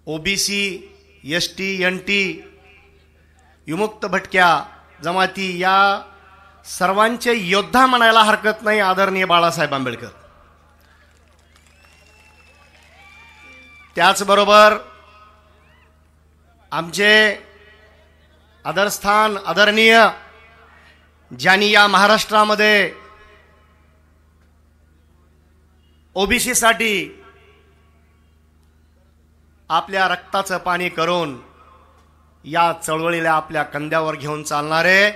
OBC, ST, n t, विमुक्त भटक्या जमाती या सर्वांचे योद्धा म्हणायला हरकत नाही आदरणीय बाळासाहेब आंबेडकर। त्याचबरोबर आमचे आदरस्थान आदरणीय ज्यांनी या महाराष्ट्रामध्ये ओबीसी साठी आपल्या रक्ताचं पाणी करून या चळवळीला आपल्या कंद्यावर घेऊन चालणारे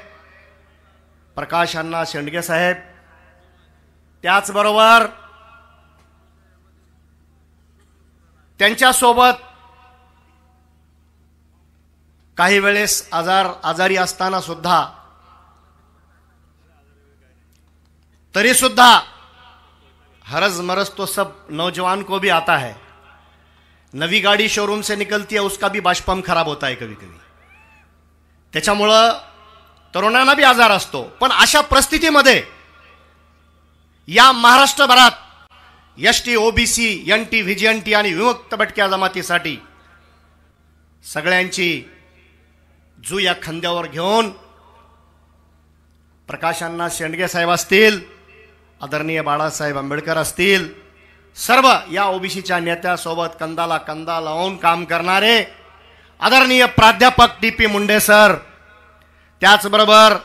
प्रकाश अण्णा शेंडगे साहेब, त्याचबरोबर त्यांच्या सोबत काही वेळेस आजारी असताना सुद्धा तरी सुद्धा हरज मरज तो सब नौजवान को भी आता है, नवी गाड़ी शोरूम से निकलती है उसका भी बाष्पम खराब होता है कभी कभी, त्याच्यामुळं तरुणांना भी आजार असतो। पण अशा परिस्थितीमध्ये या महाराष्ट्रभरात एसटी, ओबीसी, एनटी, व्हीजीएनटी आणि विमुक्त भटक्या जमातीसाठी सगळ्यांची जू या खांद्यावर घेऊन प्रकाश अण्णा शेंडगे साहेब असतील, आदरणीय बाळासाहेब आंबेडकर असतील, सर्व या ओबीसीच्या नेत्यासोबत कंदाला कंदा लावून काम करणारे आदरणीय प्राध्यापक टी.पी. मुंडे सर, त्याचबरोबर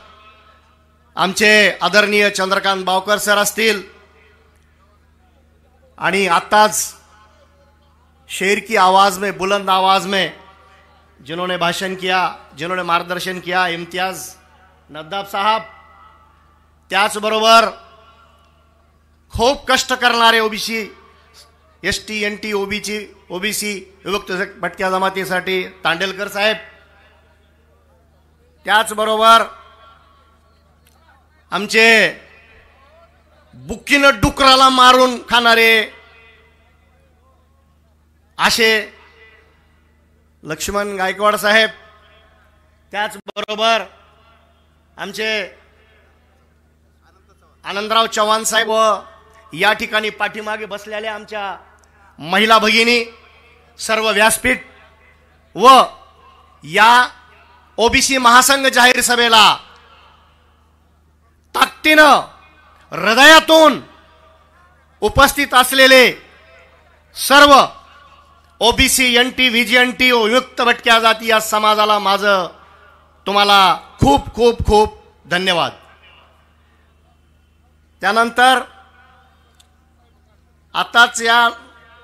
आमचे आदरणीय चंद्रकांत बावकर सर असतील आणि आताच शेर की आवाज में, बुलंद आवाज में जिन्होंने भाषण किया, जिन्होंने मार्गदर्शन किया, इम्तियाज नद्दाब साहब, त्याचबरोबर खूप कष्ट करणारे ओबीसी, एसटी, एनटी, ओबीसी विमुक्त भटक्या जमातीसाठी तांडेलकर साहेब, त्याचबरोबर आमचे बुक्कीनं डुकराला मारून खाणारे असे लक्ष्मण गायकवाड साहेब, त्याचबरोबर आमचे आनंदराव चव्हाण साहेब व या ठिकाणी पाठीमागे बसलेल्या आमच्या महिला भगिनी, सर्व व्यासपीठ व या ओबीसी महासंघ जाहीर सभेला ताकदीनं हृदयातून उपस्थित असलेले सर्व ओबीसी, एनटी, व्हीजीएनटी व विमुक्त भटक्या जाती या समाजाला माझं तुम्हाला खूप खूप खूप धन्यवाद। त्यानंतर आताच या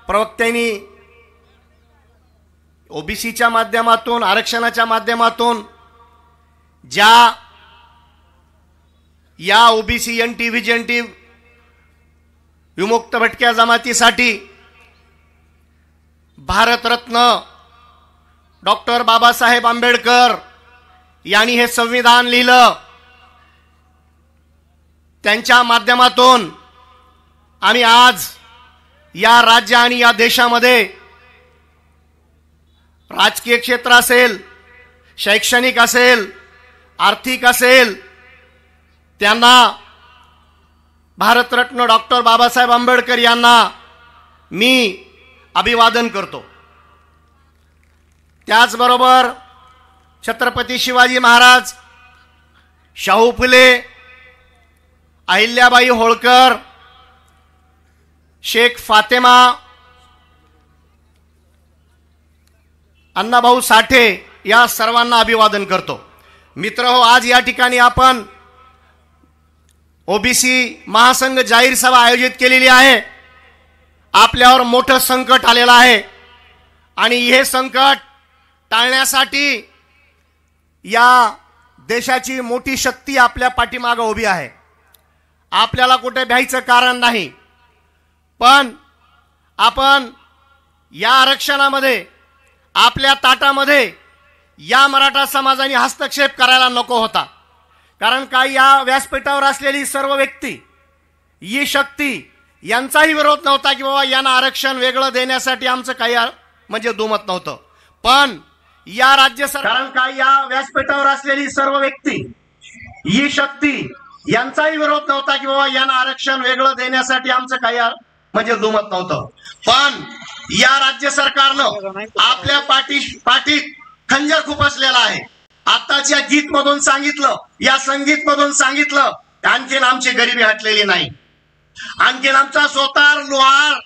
प्रवक्त्यांनी ओबीसीच्या माध्यमातून, आरक्षणाच्या माध्यमातून ज्या या ओबीसी, एनटी, व्हीजीएनटी विमुक्त भटक्या जमातीसाठी भारतरत्न डॉक्टर बाबासाहेब आंबेडकर यांनी हे संविधान लिहिलं, त्यांच्या माध्यमातून आम्ही आज या राज्य आणि या देशामध्ये राजकीय क्षेत्र असेल, शैक्षणिक असेल, आर्थिक असेल, त्यांना भारतरत्न डॉक्टर बाबासाहेब आंबेडकर यांना मी अभिवादन करतो। त्याचबरोबर छत्रपती शिवाजी महाराज, शाहू फुले, अहिल्याबाई होळकर, शेख फातेमा, अण्णाभाऊ साठे या सर्वांना अभिवादन करतो। मित्रहो, आज या ठिकाणी आपण ओबीसी महासंघ जाहीर सभा आयोजित केलेली आहे। आपल्यावर मोठं संकट आलेलं आहे आणि हे संकट टाळण्यासाठी या देशाची मोठी शक्ती आपल्या पाठीमागे उभी आहे। आपल्याला कुठे भ्यायचं कारण नाही, पण आपण या आरक्षणामध्ये आपल्या ताटामध्ये या मराठा समाजाने हस्तक्षेप करायला नको होता। कारण काय, या व्यासपीठावर असलेली सर्व व्यक्ती, ही शक्ती यांचाही विरोध नव्हता की बाबा यांना आरक्षण वेगळं देण्यासाठी आमचं काही म्हणजे दुमत नव्हतं। पण या राज्य सरकार, कारण काय, या व्यासपीठावर असलेली सर्व व्यक्ती, ही शक्ती यांचाही विरोध नव्हता की बाबा यांना आरक्षण वेगळं देण्यासाठी आमचं काही म्हणजे दुमत नव्हतं. पण या राज्य सरकारनं आपल्या पाठीत खंजर खुपसलेला आहे. आताच्या गीत मधून सांगितलं, या संगीत मधून सांगितलं, आणखीन आमची गरिबी हटलेली नाही. आणखीन आमचा सोतार, लोहार,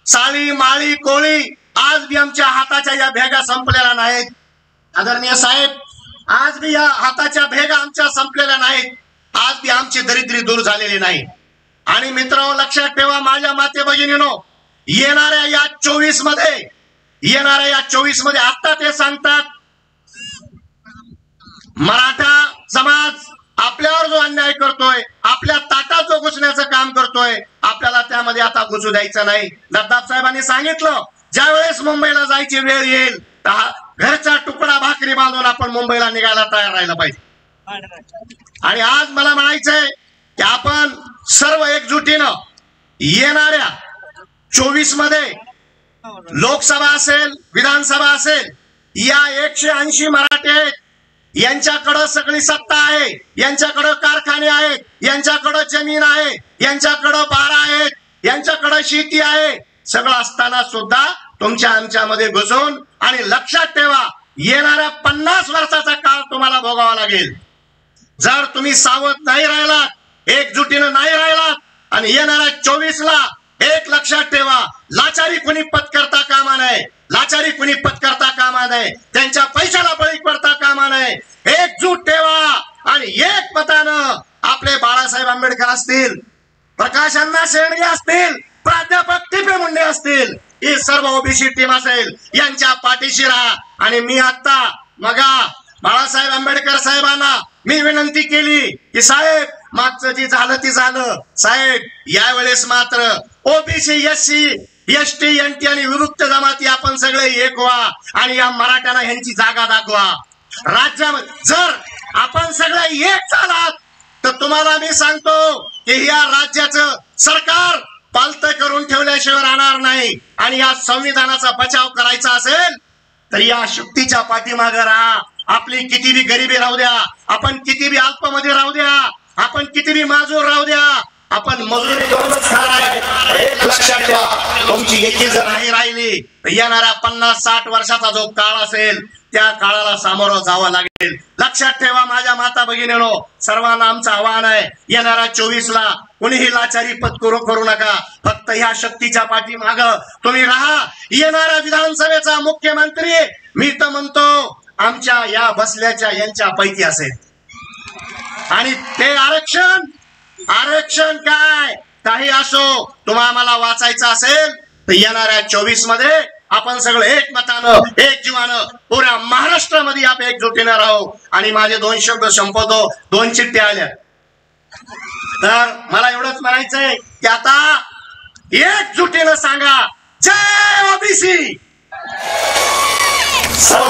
साळी, माळी, कोळी आज बी आमच्या हाताच्या या भेगा संपलेल्या नाहीत. आदरणीय साहेब, आज बी या हाताच्या भेगा आमच्या संपलेल्या नाहीत. आज बी आमची दरिद्री दूर झालेली नाही. आणि मित्रांनो, लक्षात ठेवा माझ्या माते भगिनीनो, येणाऱ्या या 24 मध्ये आता ते सांगतात मराठा समाज आपल्यावर जो अन्याय करतोय, आपल्या ताटात जो घुसण्याचं काम करतोय, आपल्याला त्यामध्ये आता घुसू द्यायचं नाही. दत्ताप साहेबांनी सांगितलं, ज्या वेळेस मुंबईला जायची वेळ येईल घरचा तुकडा भाकरी बांधून आपण मुंबईला निघायला तयार राहिलं पाहिजे. आणि आज मला म्हणायचंय की आपण सर्व एकजुटीनं येणाऱ्या 24 मध्ये लोकसभा असेल, विधानसभा असेल, या 180 मराठे आहेत, यांच्याकडं सगळी सत्ता आहे, यांच्याकडं कारखाने आहेत, यांच्याकडं जमीन आहे, यांच्याकडं बारा आहेत, यांच्याकडं शेती आहे. सगळं असताना सुद्धा तुमच्या आमच्यामध्ये घुसून, आणि लक्षात ठेवा येणाऱ्या 50 वर्षाचा काळ तुम्हाला भोगावा लागेल. जर तुम्ही सावध नाही राहिलात, एकजुटीनं नाही राहिलात, आणि येणाऱ्या 24ला एक लक्षात ठेवा, लाचारी कुणी पत्करता कामा नये, लाचारी कुणी पत्करता कामा नये, त्यांच्या पैशाला बळी पडता कामा नये. एकजूट ठेवा आणि एक मतानं आपले बाळासाहेब आंबेडकर असतील, प्रकाश अण्णा शेंडगे असतील, प्राध्यापक टिपे मुंडे असतील, ही सर्व ओबीसी टीम असेल, यांच्या पाठीशी राहा. आणि मी आता मगा बाळासाहेब आंबेडकर साहेबांना मी विनंती केली की साहेब, मागचं जे झालं ते झालं साहेब, यावेळेस मात्र ओबीसी, एससी, एसटी, एनटी आणि विमुक्त जमाती आपण सगळे एक व्हा आणि या मराठ्यांना यांची जागा दाखवा. राज्यामध्ये जर आपण सगळे एक झालात तर तुम्हाला मी सांगतो की या राज्याचं सरकार पालत करून ठेवल्याशिवाय राहणार नाही. आणि या संविधानाचा बचाव करायचा असेल तर या शक्तीच्या पाठीमागे राहा. आपली किती बी गरिबी राहू द्या, आपण किती बी अल्पमध्ये राहू द्या, आपण किती बी माजूर राहू द्या, आपण मजुरी करूनच खाणार. एक लक्षात ठेवा, तुमची एकी जर नाही राहिली तर येणाऱ्या 50-60 वर्षाचा जो काळ असेल त्या काळाला सामोरं जावं लागेल. लक्षात ठेवा माझ्या माता भगिनीनो, सर्वांना आमचं आव्हान आहे, येणाऱ्या 24ला कुणीही लाचारी करू नका. फक्त ह्या शक्तीच्या पाठीमाग तुम्ही राहा. येणाऱ्या विधानसभेचा मुख्यमंत्री मी तर म्हणतो आमच्या या बसल्याच्या यांच्या पैकी असेल. आणि ते आरक्षण काय काही असो, तुम्हाला मला वाचायचं असेल तर येणाऱ्या 24 मध्ये आपण सगळं एकमतानं, एक जीवानं पुऱ्या महाराष्ट्रामध्ये आपण एकजुटीनं राहू. आणि माझे 2 शब्द संपवतो, 2 चिठ्ठ्या आल्या. तर मला एवढंच म्हणायचंय की आता एकजुटीनं सांगा, जय ओबीसी. सर्व